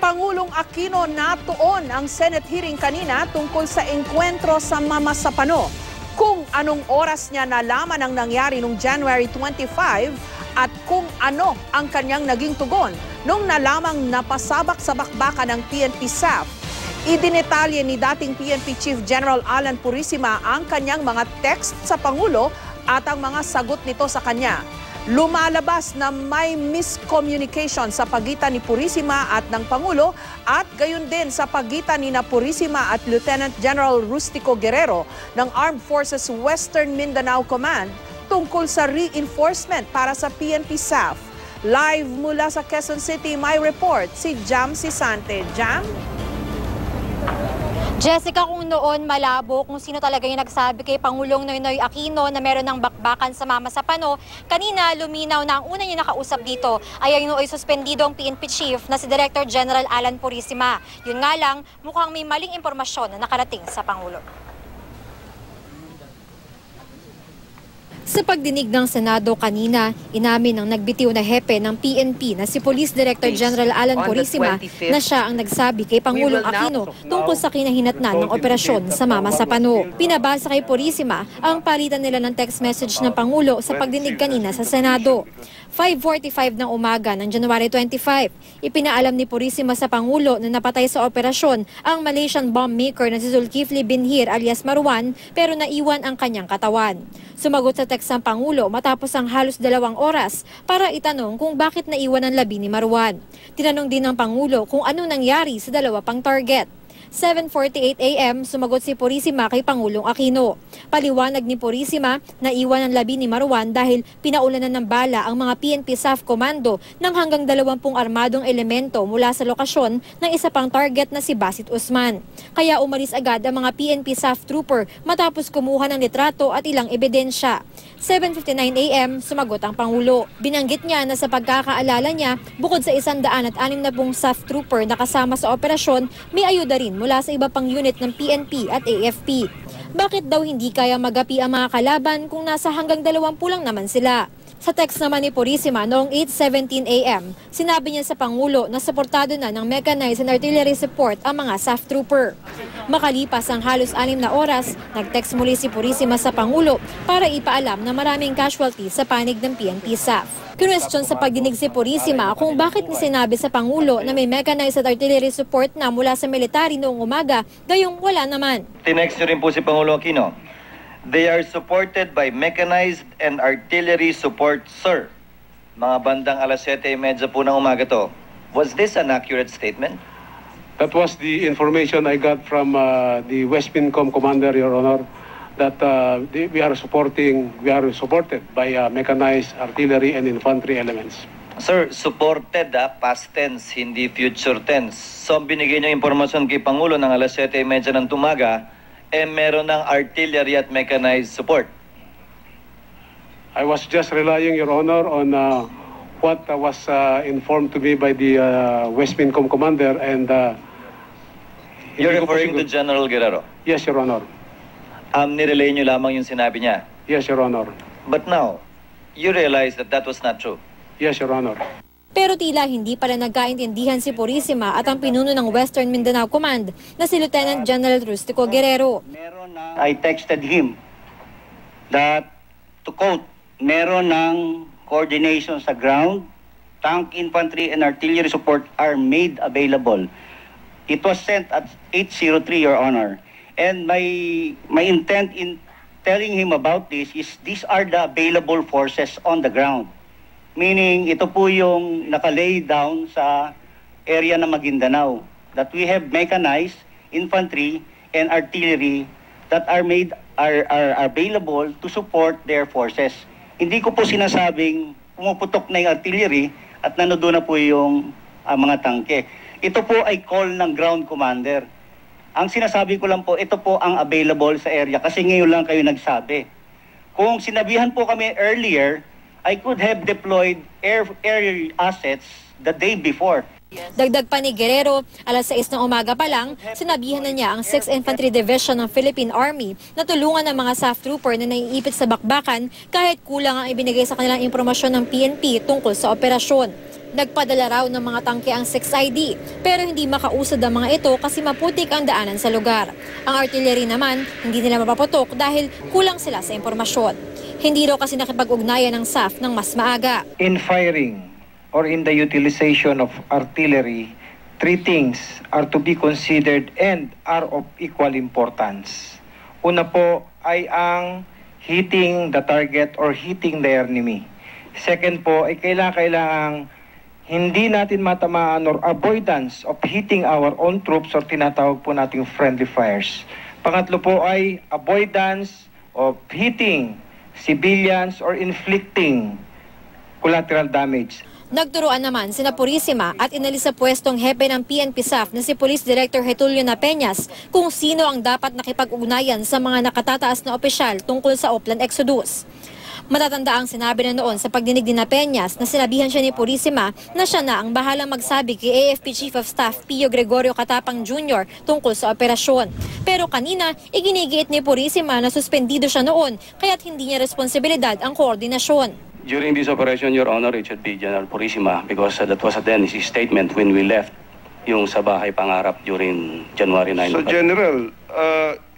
Pangulong Aquino natuon ang Senate hearing kanina tungkol sa engkwentro sa Mama Sapano. Kung anong oras niya nalaman ang nangyari noong January 25 at kung ano ang kanyang naging tugon nung nalamang napasabak sa bakbakan ng PNP SAF. Idinetalye ni dating PNP Chief General Alan Purisima ang kanyang mga text sa Pangulo at ang mga sagot nito sa kanya. Lumalabas na may miscommunication sa pagitan ni Purisima at ng Pangulo at gayon din sa pagitan ni Purisima at Lieutenant General Rustico Guerrero ng Armed Forces Western Mindanao Command tungkol sa reinforcement para sa PNP SAF. Live mula sa Quezon City, may report si Jam Sisante. Jam? Jessica, kung noon malabo kung sino talaga yung nagsabi kay Pangulong Noynoy Aquino na meron ng bakbakan sa Mama Sapano, kanina luminaw na ang una niya nakausap dito ay ang nooy suspendido ang PNP Chief na si Director General Alan Purisima. Yun nga lang, mukhang may maling impormasyon na nakarating sa Pangulo. Sa pagdinig ng Senado kanina, inamin ng nagbitiw na hepe ng PNP na si Police Director General Alan Purisima na siya ang nagsabi kay Pangulong Aquino tungkol sa kinahinatnan ng operasyon sa Mama Sapano. Pinabasa kay Purisima ang palitan nila ng text message ng Pangulo sa pagdinig kanina sa Senado. 5:45 ng umaga ng January 25, ipinaalam ni Purisima sa Pangulo na napatay sa operasyon ang Malaysian bomb maker na si Zulkifli Binhir alias Marwan pero naiwan ang kanyang katawan. Sumagot sa text ng Pangulo matapos ang halos 2 oras para itanong kung bakit naiwan ang labi ni Marwan. Tinanong din ng Pangulo kung ano nangyari sa 2 pang target. 7:48 AM, sumagot si Purisima kay Pangulong Aquino. Paliwanag ni Purisima na iwan ang labi ni Marwan dahil pinaulanan ng bala ang mga PNP SAF Komando ng hanggang 20 armadong elemento mula sa lokasyon ng isa pang target na si Basit Usman. Kaya umalis agad ang mga PNP SAF trooper matapos kumuha ng litrato at ilang ebidensya. 7:59 AM, sumagot ang Pangulo. Binanggit niya na sa pagkakaalala niya, bukod sa 160 SAF trooper na kasama sa operasyon, may ayuda rin mula sa iba pang unit ng PNP at AFP. Bakit daw hindi kaya magapi ang mga kalaban kung nasa hanggang 20 lang naman sila? Sa text naman ni Purisima noong 8:17 AM, sinabi niya sa Pangulo na suportado na ng mechanized and artillery support ang mga SAF trooper. Makalipas ang halos 6 na oras, nag-text muli si Purisima sa Pangulo para ipaalam na maraming casualties sa panig ng PNP SAF. Kinwestiyon sa pagdinig si Purisima kung bakit ni sinabi sa Pangulo na may mechanized at artillery support na mula sa military noong umaga, gayong wala naman. Tinext niyo rin po si Pangulong Aquino. They are supported by mechanized and artillery support, sir. Mga bandang alas 7:30 po ng umaga to. Was this an accurate statement? That was the information I got from the West Mincom commander, Your Honor, that we are supported by mechanized artillery and infantry elements. Sir, supported past tense, hindi future tense. So binigay niyo impormasyon kay Pangulo ng alas 7:30 ng umaga, meron ng artillery at mechanized support. I was just relying, Your Honor, on what was informed to me by the West Mincom commander and You're referring to General Guerrero? Yes, Your Honor. Nirelay niyo lamang yung sinabi niya? Yes, Your Honor. But now, you realize that that was not true? Yes, Your Honor. Pero tila hindi pala nagkaintindihan si Purisima at ang pinuno ng Western Mindanao Command na si Lieutenant General Rustico Guerrero. I texted him that, to quote, meron ng coordination sa ground, tank, infantry, and artillery support are made available. It was sent at 8:03, Your Honor. And my intent in telling him about this is these are the available forces on the ground. Meaning, ito po yung nakalay down sa area ng Maguindanao. That we have mechanized infantry and artillery that are available to support their forces. Hindi ko po sinasabing pumuputok na yung artillery at nanodoon na po yung mga tangke. Ito po ay call ng ground commander. Ang sinasabi ko lang po, ito po ang available sa area kasi ngayon lang kayo nagsabi. Kung sinabihan po kami earlier, I could have deployed air assets the day before. Dagdag pa ni Guerrero, alas 6 ng umaga pa lang, sinabihan na niya ang 6th Infantry Division ng Philippine Army na tulungan ng mga SAF trooper na naiipit sa bakbakan kahit kulang ang ibinigay sa kanilang impormasyon ng PNP tungkol sa operasyon. Nagpadala raw ng mga tangke ang 6ID pero hindi makausad ang mga ito kasi maputik ang daanan sa lugar. Ang artillery naman, hindi nila mapaputok dahil kulang sila sa impormasyon. Hindi raw kasi nakipag-ugnayan ng SAF ng mas maaga. In firing or in the utilization of artillery, three things are to be considered and are of equal importance. Una po ay ang hitting the target or hitting the enemy. Second po ay kailangang hindi natin matamaan or avoidance of hitting our own troops or tinatawag po nating friendly fires. Pangatlo po ay avoidance of hitting civilians or inflicting collateral damage. Nagturuan naman sina Purisima at inalis sa pwestong hepe ng PNP SAF na si Police Director Getulio Napeñas kung sino ang dapat nakipag-ugnayan sa mga nakatataas na opisyal tungkol sa Oplan Exodus. Matatanda ang sinabi na noon sa pagdinig ni Napeñas na sinabihan siya ni Purisima na siya na ang bahalang magsabi kay AFP Chief of Staff Pio Gregorio Catapang Jr. tungkol sa operasyon. Pero kanina, iginigiit ni Purisima na suspendido siya noon kaya't hindi niya responsibilidad ang koordinasyon. During this operation, Your Honor, it should be General Purisima because that was then his statement when we left yung sa bahay pangarap during January 9. So, General,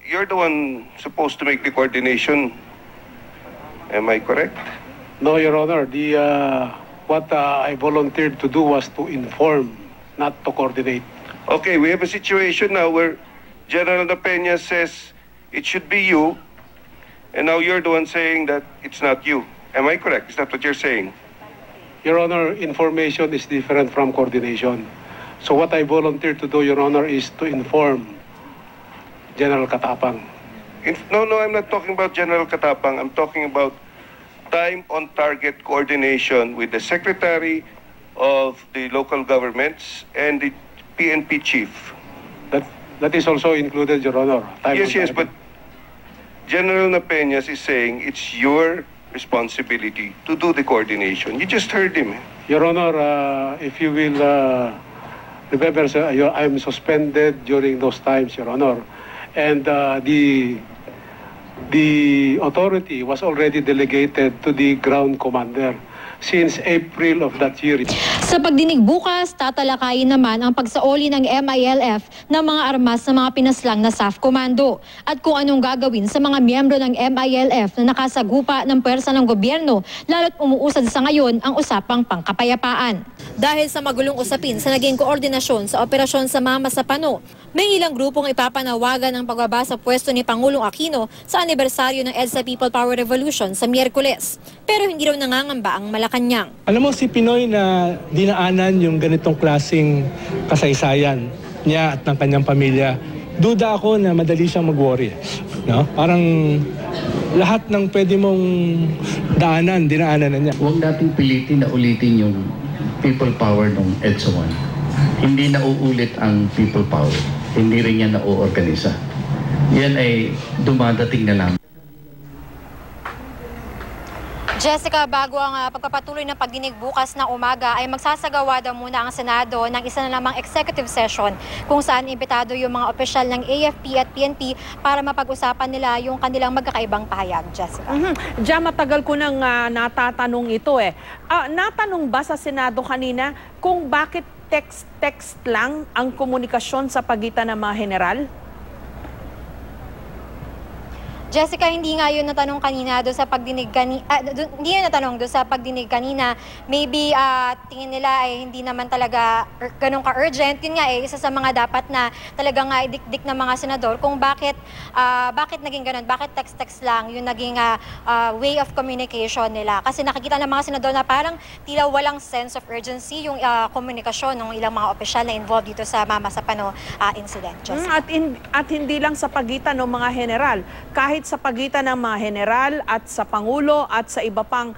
you're the one supposed to make the coordination. Am I correct? No, Your Honor. What I volunteered to do was to inform, not to coordinate. Okay, we have a situation now where General Napeña says it should be you, and now you're the one saying that it's not you. Am I correct? Is that what you're saying? Your Honor, information is different from coordination. So what I volunteered to do, Your Honor, is to inform General Catapang. No, I'm not talking about General Catapang. I'm talking about time-on-target coordination with the Secretary of the local governments and the PNP Chief. That is also included, Your Honor. Yes, but General Napeñas is saying it's your responsibility to do the coordination. You just heard him. Your Honor, if you will remember, sir, I'm suspended during those times, Your Honor. And the authority was already delegated to the ground commander since April of that year. Sa pagdinig bukas, tatalakayin naman ang pagsaoli ng MILF ng mga armas sa mga pinaslang na SAF Commando at kung anong gagawin sa mga miyembro ng MILF na nakasagupa ng pwersa ng gobyerno lalo't umuusad sa ngayon ang usapang pangkapayapaan. Dahil sa magulong usapin sa naging koordinasyon sa operasyon sa Mama sa Pano, may ilang grupong ipapanawagan ang pagbaba sa pwesto ni Pangulong Aquino sa anibersaryo ng EDSA People Power Revolution sa Miyerkules. Pero hindi raw nangangamba ang Malacanang. Alam mo, si Pinoy na dinaanan yung ganitong klaseng kasaysayan niya at ng kanyang pamilya, duda ako na madali siyang mag-worry. No? Parang lahat ng pwede mong daanan, dinaanan na niya. Huwag nating pilitin na ulitin yung people power ng EDSA 1. Hindi na uulit ang people power. Hindi rin yan na-organisa. Yan ay dumadating na lang. Jessica, bago ang pagpapatuloy ng pagdinig bukas na umaga ay magsasagawa daw muna ang Senado ng isa na namang executive session kung saan imbitado yung mga opisyal ng AFP at PNP para mapag-usapan nila yung kanilang magkakaibang pahayag. Jessica. Diyan matagal ko nang natatanong ito eh. Natanong ba sa Senado kanina kung bakit text lang ang komunikasyon sa pagitan ng mga general? Jessica, hindi nga yun natanong kanina doon sa pagdinig kanina. Hindi yun natanong doon sa pagdinig kanina. Maybe tingin nila ay hindi naman talaga ganun ka-urgent. Yun nga isa sa mga dapat na talagang idikdik ng mga senador kung bakit naging ganun. Bakit text lang yung naging way of communication nila. Kasi nakikita ng mga senador na parang tila walang sense of urgency yung komunikasyon ng ilang mga opisyal na involved dito sa Mama sa Pano incident. At hindi lang sa pagitan ng mga general. Kahit kahit sa pagitan ng mga general at sa Pangulo at sa iba pang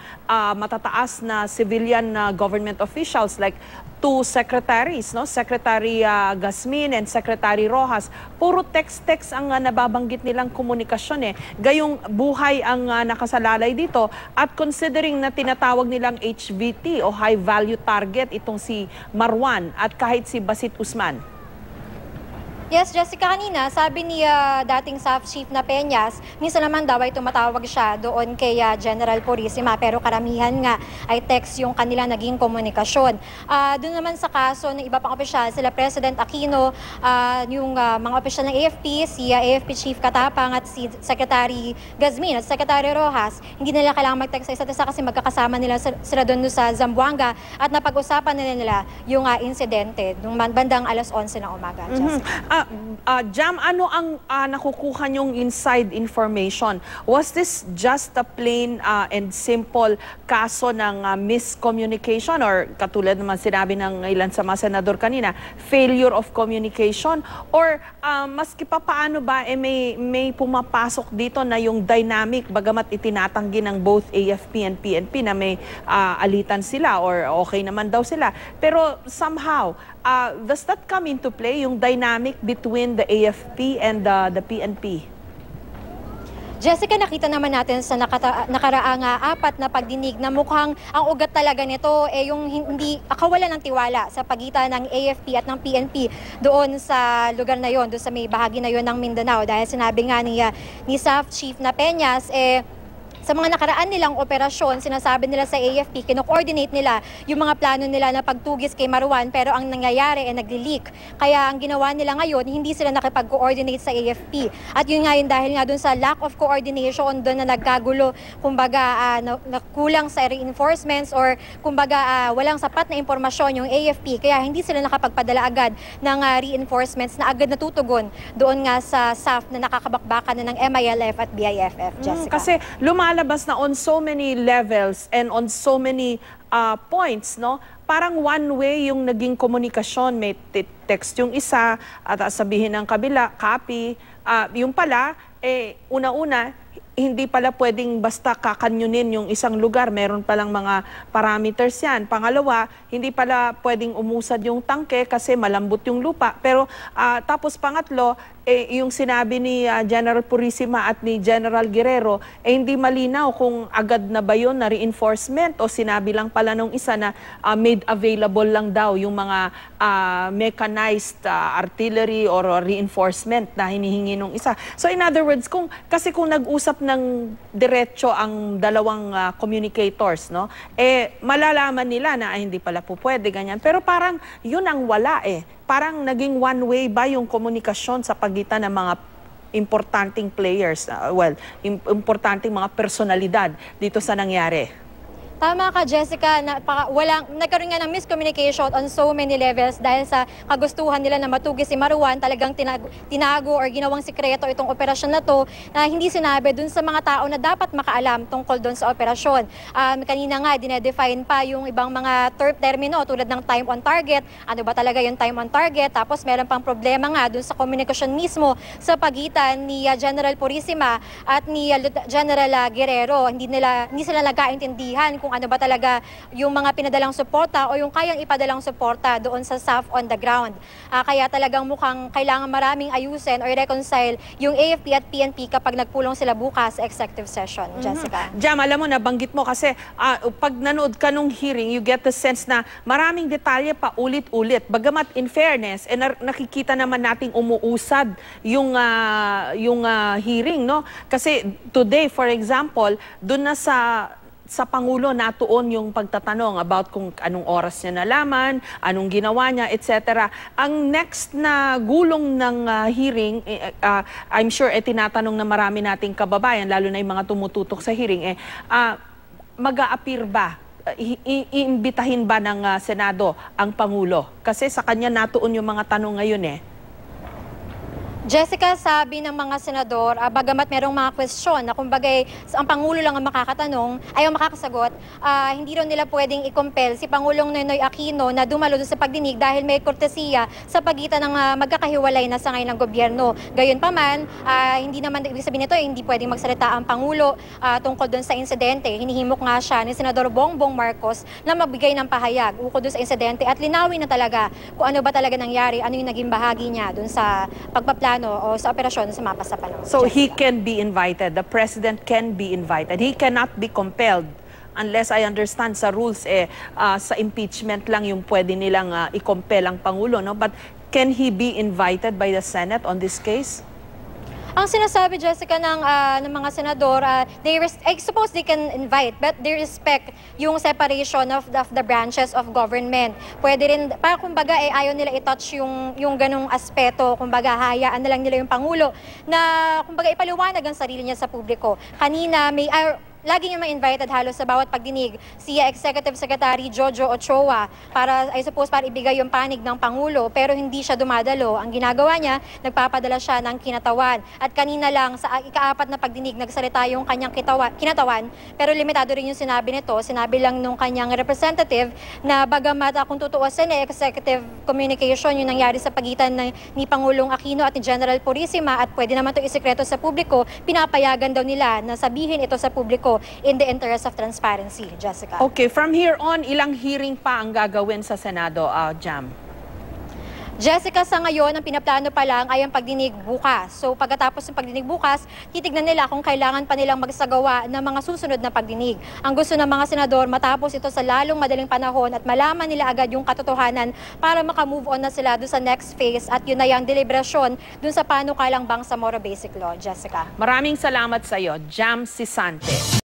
matataas na civilian government officials like two secretaries, no? Secretary Gasmin and Secretary Rojas. Puro text-text ang nababanggit nilang komunikasyon eh. Gayong buhay ang nakasalalay dito at considering na tinatawag nilang HVT o high value target itong si Marwan at kahit si Basit Usman. Yes, Jessica, kanina sabi ni dating SAF Chief na Peñas, minsan naman daw ay tumatawag siya doon kay General Purisima pero karamihan nga ay text yung kanila naging komunikasyon. Doon naman sa kaso ng iba pang opisyal, sila President Aquino, yung mga opisyal ng AFP, si AFP Chief Katapang at si Secretary Gasmin at Secretary Rojas, hindi nila kailangan mag-text sa isa't isa kasi magkakasama nila sila doon sa Zamboanga at napag-usapan nila yung insidente nung bandang alas 11 ng umaga. Jessica. Jam, ano ang nakukuha niyong inside information? Was this just a plain and simple kaso ng miscommunication or katulad naman sinabi ng ilan sa mga senador kanina, failure of communication? Or maski pa paano ba may pumapasok dito na yung dynamic bagamat itinatanggi ng both AFP and PNP na may alitan sila or okay naman daw sila. Pero somehow, does that come into play, yung dynamic between the AFP and the PNP? Jessica, nakita naman natin sa nakaraang apat na pagdinig na mukhang ang ugat talaga nito yung hindi kawalan ng tiwala sa pagitan ng AFP at ng PNP doon sa lugar na yon, doon sa may bahagi na yon ng Mindanao. Dahil sinabi nga ni SAF Chief na Peñas, sa mga nakaraan nilang operasyon, sinasabi nila sa AFP, kino-coordinate nila yung mga plano nila na pagtugis kay Marwan, pero ang nangyayari ay nagli-leak. Kaya ang ginawa nila ngayon, hindi sila nakipag-coordinate sa AFP. At yun nga yun, dahil nga dun sa lack of coordination, dun na nagkagulo, kumbaga kulang sa reinforcements or kumbaga walang sapat na impormasyon yung AFP, kaya hindi sila nakapagpadala agad ng reinforcements na agad natutugon doon nga sa SAF na nakakabakbakan na ng MILF at BIFF. Jessica. Kasi lumalabas na on so many levels and on so many points, no? Parang one way yung naging komunikasyon. May text yung isa at sabihin ng kabila, copy. Yung pala, una-una, hindi pala pwedeng basta kakanyunin yung isang lugar. Meron palang mga parameters yan. Pangalawa, hindi pala pwedeng umusad yung tangke kasi malambot yung lupa. Pero tapos pangatlo, yung sinabi ni General Purisima at ni General Guerrero, hindi malinaw kung agad na ba yun na reinforcement o sinabi lang pala nung isa na made available lang daw yung mga mechanized artillery or reinforcement na hinihingi nung isa. So in other words, kung nag-usap ng diretso ang dalawang communicators, no, malalaman nila na hindi pala po pwede ganyan. Pero parang yun ang wala Parang naging one way ba yung komunikasyon sa pagitan ng mga importanteng players, importanteng mga personalidad dito sa nangyari? Tama ka, Jessica, nagkaroon nga ng miscommunication on so many levels dahil sa kagustuhan nila na matugis si Marwan, talagang tinago or ginawang sikreto itong operasyon na to na hindi sinabi dun sa mga tao na dapat makaalam tungkol dun sa operasyon. Kanina nga, dinedefine pa yung ibang mga termino tulad ng time on target. Ano ba talaga yung time on target? Tapos meron pang problema nga dun sa komunikasyon mismo sa pagitan ni General Purisima at ni General Guerrero. Hindi sila nagkaintindihan kung ano ba talaga yung mga pinadalang suporta o yung kayang ipadalang suporta doon sa SAF on the ground. Kaya talagang mukhang kailangan maraming ayusin or reconcile yung AFP at PNP kapag nagpulong sila bukas sa executive session. Jessica. Jam, alam mo, nabanggit mo kasi pag nanood ka nung hearing, you get the sense na maraming detalye pa ulit-ulit. Bagamat in fairness, nakikita naman nating umuusad yung hearing, no? Kasi today, for example, doon na sa Pangulo natuon yung pagtatanong about kung anong oras niya nalaman, anong ginawa niya, etc. Ang next na gulong ng hearing, I'm sure tinatanong na marami nating kababayan, lalo na yung mga tumututok sa hearing, mag-a-appear ba? Iimbitahin ba ng Senado ang Pangulo? Kasi sa kanya natuon yung mga tanong ngayon Jessica, sabi ng mga senador, bagamat merong mga question na kumbaga ang Pangulo lang ang makakatanong, ay ang makakasagot, hindi rin nila pwedeng i-compel si Pangulong Noynoy Aquino na dumalo doon sa pagdinig dahil may kortesiya sa pagitan ng magkakahiwalay na sangay ng gobyerno. Gayunpaman, hindi naman ibig sabihin nito, hindi pwedeng magsalita ang Pangulo tungkol doon sa insidente. Hinihimok nga siya ni Senador Bongbong Marcos na magbigay ng pahayag ukol doon sa insidente at linawin na talaga kung ano ba talaga nangyari, ano yung naging bahagi niya doon sa pagpaplano o sa operasyon sa Mapa sa Pano. So he can be invited. The President can be invited. He cannot be compelled unless I understand sa rules sa impeachment lang yung pwede nilang i-compel ang Pangulo, no? But can he be invited by the Senate on this case? Ang sinasabi, Jessica, ng mga senador, I suppose they can invite, but they respect yung separation of the branches of government. Pwede rin, para kumbaga, ayaw nila i-touch yung ganong aspeto, kumbaga, hayaan na lang nila yung Pangulo na, kumbaga, ipaliwanag ang sarili niya sa publiko. Kanina, lagi niya ma-invited halos sa bawat pagdinig si Executive Secretary Jojo Ochoa para, I suppose, para ibigay yung panig ng Pangulo, pero hindi siya dumadalo. Ang ginagawa niya, nagpapadala siya ng kinatawan. At kanina lang, sa ika-4 na pagdinig, nagsalita yung kanyang kinatawan, pero limitado rin yung sinabi nito. Sinabi lang nung kanyang representative na bagamat kung tutuusin executive communication yung nangyari sa pagitan ni Pangulong Aquino at ni General Purisima at pwede naman ito isekreto sa publiko, pinapayagan daw nila na sabihin ito sa publiko in the interest of transparency, Jessica. Okay, from here on, ilang hearing pa ang gagawin sa Senado, Jam? Jessica, sa ngayon, ang pinaplano pa lang ay ang pagdinig bukas. So pagkatapos ng pagdinig bukas, titignan nila kung kailangan pa nilang magsagawa ng mga susunod na pagdinig. Ang gusto ng mga senador, matapos ito sa lalong madaling panahon at malaman nila agad yung katotohanan para makamove on na sila doon sa next phase at yun na yung deliberasyon doon sa panukalang Bangsamoro Basic Law, Jessica. Maraming salamat sa iyo, Jam Sisante.